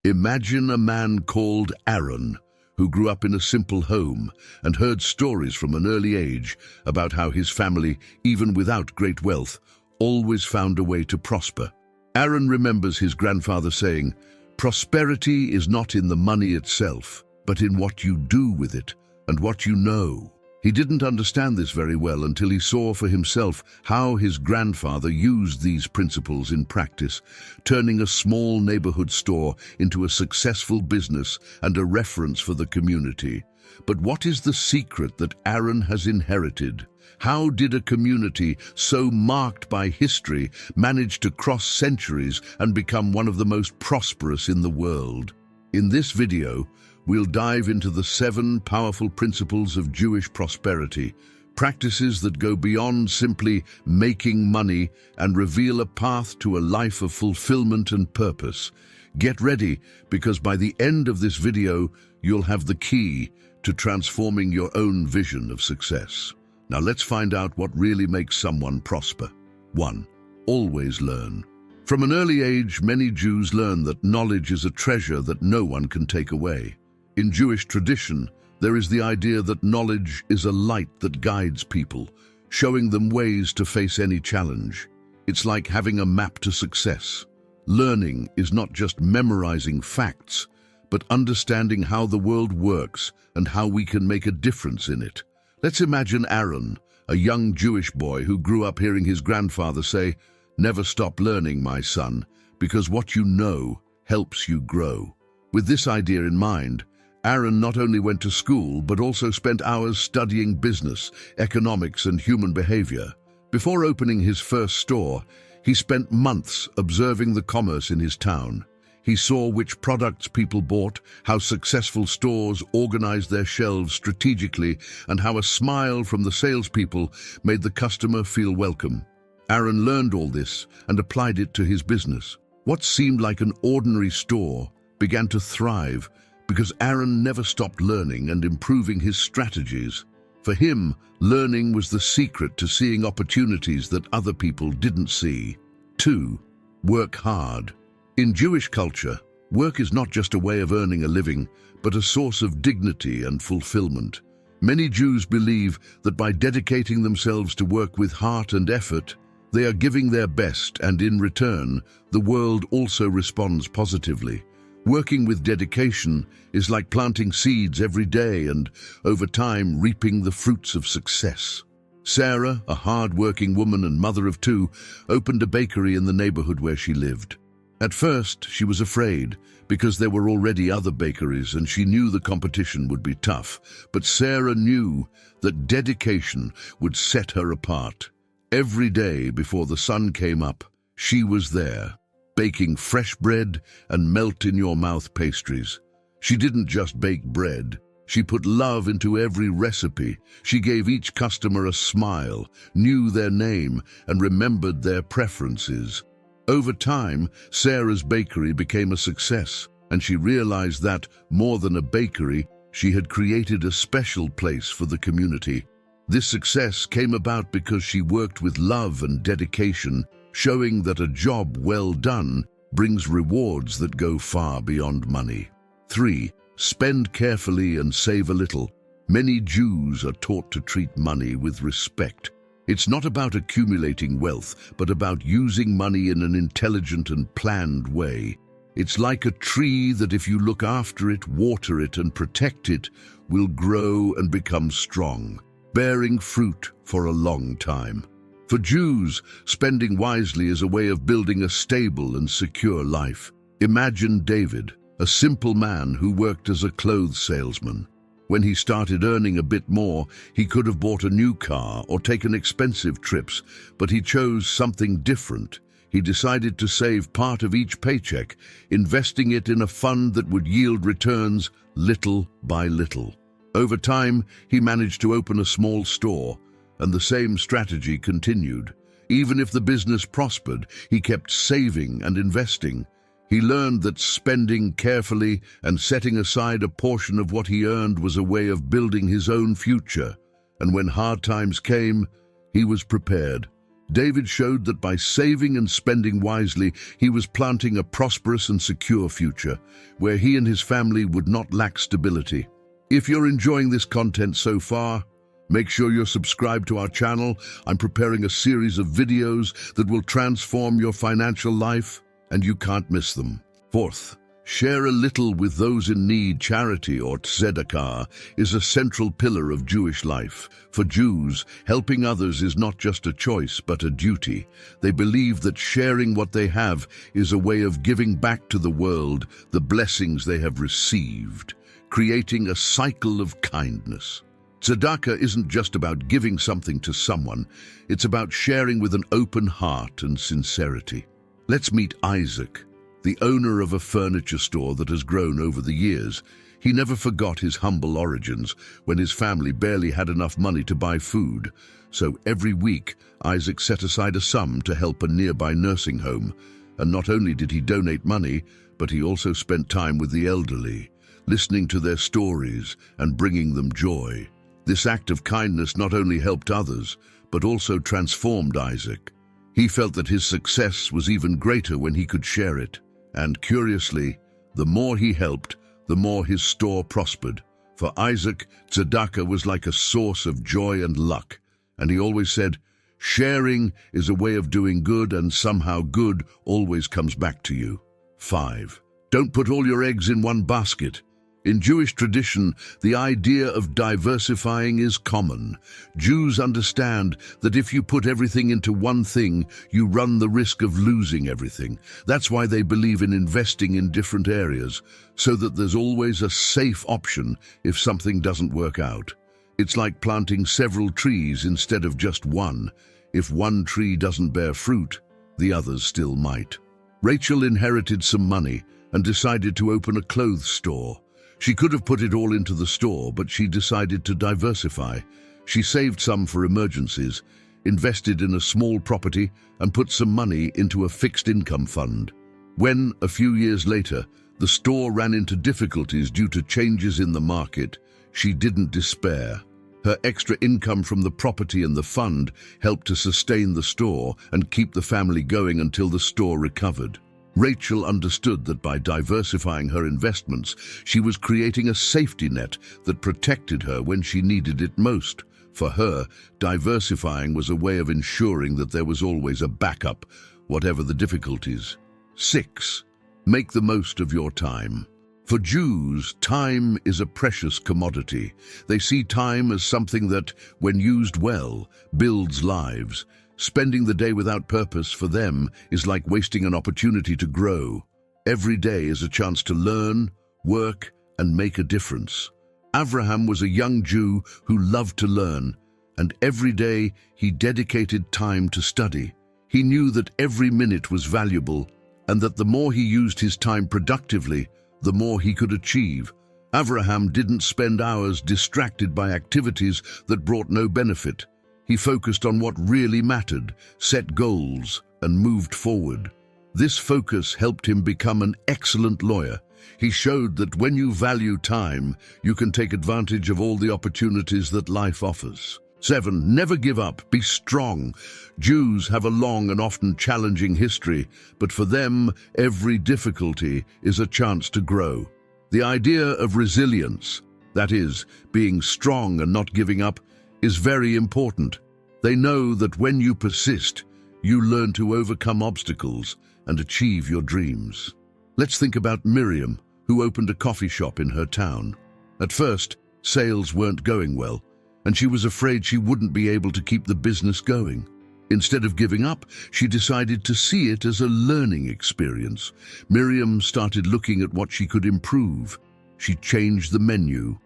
Imagine a man called Aaron, who grew up in a simple home and heard stories from an early age about how his family, even without great wealth, always found a way to prosper. Aaron remembers his grandfather saying, "Prosperity is not in the money itself, but in what you do with it and what you know." He didn't understand this very well until he saw for himself how his grandfather used these principles in practice, turning a small neighborhood store into a successful business and a reference for the community. But what is the secret that Aaron has inherited? How did a community so marked by history manage to cross centuries and become one of the most prosperous in the world? In this video, we'll dive into the 7 powerful principles of Jewish prosperity, practices that go beyond simply making money and reveal a path to a life of fulfillment and purpose. Get ready, because by the end of this video, you'll have the key to transforming your own vision of success. Now let's find out what really makes someone prosper. 1. Always learn. From an early age, many Jews learn that knowledge is a treasure that no one can take away. In Jewish tradition, there is the idea that knowledge is a light that guides people, showing them ways to face any challenge. It's like having a map to success. Learning is not just memorizing facts, but understanding how the world works and how we can make a difference in it. Let's imagine Aaron, a young Jewish boy who grew up hearing his grandfather say, "Never stop learning, my son, because what you know helps you grow." With this idea in mind, Aaron not only went to school, but also spent hours studying business, economics, and human behavior. Before opening his first store, he spent months observing the commerce in his town. He saw which products people bought, how successful stores organized their shelves strategically, and how a smile from the salespeople made the customer feel welcome. Aaron learned all this and applied it to his business. What seemed like an ordinary store began to thrive because Aaron never stopped learning and improving his strategies. For him, learning was the secret to seeing opportunities that other people didn't see. 2. Work hard. In Jewish culture, work is not just a way of earning a living, but a source of dignity and fulfillment. Many Jews believe that by dedicating themselves to work with heart and effort, they are giving their best, and in return, the world also responds positively. Working with dedication is like planting seeds every day and, over time, reaping the fruits of success. Sarah, a hard-working woman and mother of 2, opened a bakery in the neighborhood where she lived. At first, she was afraid, because there were already other bakeries and she knew the competition would be tough. But Sarah knew that dedication would set her apart. Every day before the sun came up, she was there, baking fresh bread and melt-in-your-mouth pastries. She didn't just bake bread. She put love into every recipe. She gave each customer a smile, knew their name, and remembered their preferences. Over time, Sarah's bakery became a success, and she realized that, more than a bakery, she had created a special place for the community. This success came about because she worked with love and dedication, showing that a job well done brings rewards that go far beyond money. 3. Spend carefully and save a little. Many Jews are taught to treat money with respect. It's not about accumulating wealth, but about using money in an intelligent and planned way. It's like a tree that if you look after it, water it, and protect it, will grow and become strong, bearing fruit for a long time. For Jews, spending wisely is a way of building a stable and secure life. Imagine David, a simple man who worked as a clothes salesman. When he started earning a bit more, he could have bought a new car or taken expensive trips, but he chose something different. He decided to save part of each paycheck, investing it in a fund that would yield returns little by little. Over time, he managed to open a small store, and the same strategy continued. Even if the business prospered, he kept saving and investing. He learned that spending carefully and setting aside a portion of what he earned was a way of building his own future. And when hard times came, he was prepared. David showed that by saving and spending wisely, he was planting a prosperous and secure future, where he and his family would not lack stability. If you're enjoying this content so far, make sure you're subscribed to our channel. I'm preparing a series of videos that will transform your financial life, and you can't miss them. Fourth, share a little with those in need. Charity, or tzedakah, is a central pillar of Jewish life. For Jews, helping others is not just a choice, but a duty. They believe that sharing what they have is a way of giving back to the world the blessings they have received, creating a cycle of kindness. Tzedakah isn't just about giving something to someone, it's about sharing with an open heart and sincerity. Let's meet Isaac, the owner of a furniture store that has grown over the years. He never forgot his humble origins when his family barely had enough money to buy food. So every week, Isaac set aside a sum to help a nearby nursing home. And not only did he donate money, but he also spent time with the elderly, listening to their stories and bringing them joy. This act of kindness not only helped others, but also transformed Isaac. He felt that his success was even greater when he could share it. And curiously, the more he helped, the more his store prospered. For Isaac, tzedakah was like a source of joy and luck. And he always said, sharing is a way of doing good, and somehow good always comes back to you. 5. Don't put all your eggs in one basket. In Jewish tradition, the idea of diversifying is common. Jews understand that if you put everything into one thing, you run the risk of losing everything. That's why they believe in investing in different areas, so that there's always a safe option if something doesn't work out. It's like planting several trees instead of just one. If one tree doesn't bear fruit, the others still might. Rachel inherited some money and decided to open a clothes store. She could have put it all into the store, but she decided to diversify. She saved some for emergencies, invested in a small property, and put some money into a fixed income fund. When, a few years later, the store ran into difficulties due to changes in the market, she didn't despair. Her extra income from the property and the fund helped to sustain the store and keep the family going until the store recovered. Rachel understood that by diversifying her investments, she was creating a safety net that protected her when she needed it most. For her, diversifying was a way of ensuring that there was always a backup, whatever the difficulties. 6. Make the most of your time. For Jews, time is a precious commodity. They see time as something that, when used well, builds lives. Spending the day without purpose for them is like wasting an opportunity to grow. Every day is a chance to learn, work, and make a difference. Abraham was a young Jew who loved to learn, and every day he dedicated time to study. He knew that every minute was valuable, and that the more he used his time productively, the more he could achieve. Abraham didn't spend hours distracted by activities that brought no benefit. He focused on what really mattered, set goals, and moved forward. This focus helped him become an excellent lawyer. He showed that when you value time, you can take advantage of all the opportunities that life offers. 7. Never give up. Be strong. Jews have a long and often challenging history, but for them, every difficulty is a chance to grow. The idea of resilience, that is, being strong and not giving up, is very important. They know that when you persist, you learn to overcome obstacles and achieve your dreams. Let's think about Miriam, who opened a coffee shop in her town. At first, sales weren't going well, and she was afraid she wouldn't be able to keep the business going. Instead of giving up, she decided to see it as a learning experience. Miriam started looking at what she could improve. She changed the menu,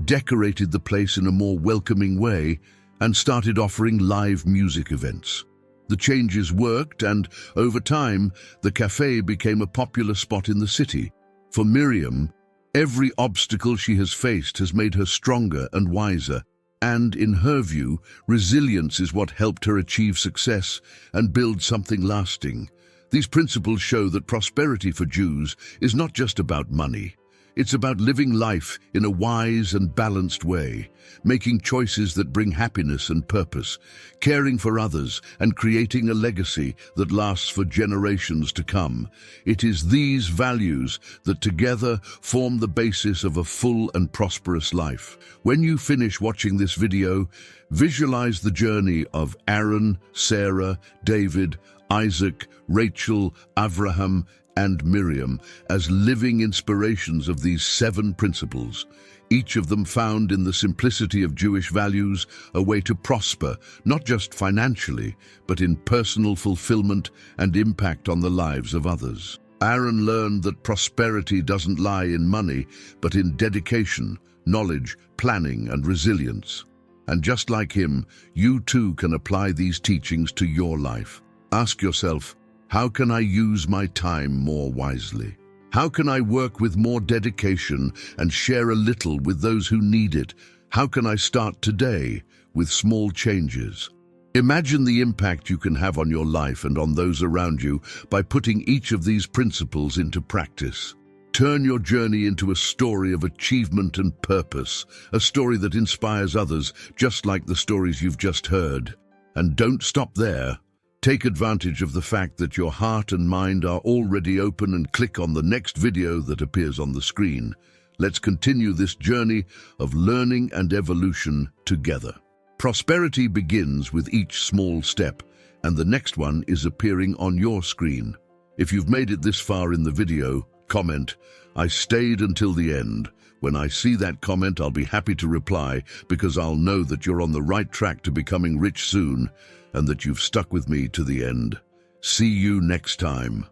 decorated the place in a more welcoming way, and started offering live music events. The changes worked, and over time, the cafe became a popular spot in the city. For Miriam, every obstacle she has faced has made her stronger and wiser, and in her view, resilience is what helped her achieve success and build something lasting. These principles show that prosperity for Jews is not just about money. It's about living life in a wise and balanced way, making choices that bring happiness and purpose, caring for others, and creating a legacy that lasts for generations to come. It is these values that together form the basis of a full and prosperous life. When you finish watching this video, visualize the journey of Aaron, Sarah, David, Isaac, Rachel, Abraham, and Miriam as living inspirations of these 7 principles, each of them found in the simplicity of Jewish values, a way to prosper, not just financially, but in personal fulfillment and impact on the lives of others. Aaron learned that prosperity doesn't lie in money, but in dedication, knowledge, planning, and resilience. And just like him, you too can apply these teachings to your life. Ask yourself, how can I use my time more wisely? How can I work with more dedication and share a little with those who need it? How can I start today with small changes? Imagine the impact you can have on your life and on those around you by putting each of these principles into practice. Turn your journey into a story of achievement and purpose, a story that inspires others, just like the stories you've just heard. And don't stop there. Take advantage of the fact that your heart and mind are already open and click on the next video that appears on the screen. Let's continue this journey of learning and evolution together. Prosperity begins with each small step, and the next one is appearing on your screen. If you've made it this far in the video, comment, "I stayed until the end." When I see that comment, I'll be happy to reply because I'll know that you're on the right track to becoming rich soon and that you've stuck with me to the end. See you next time.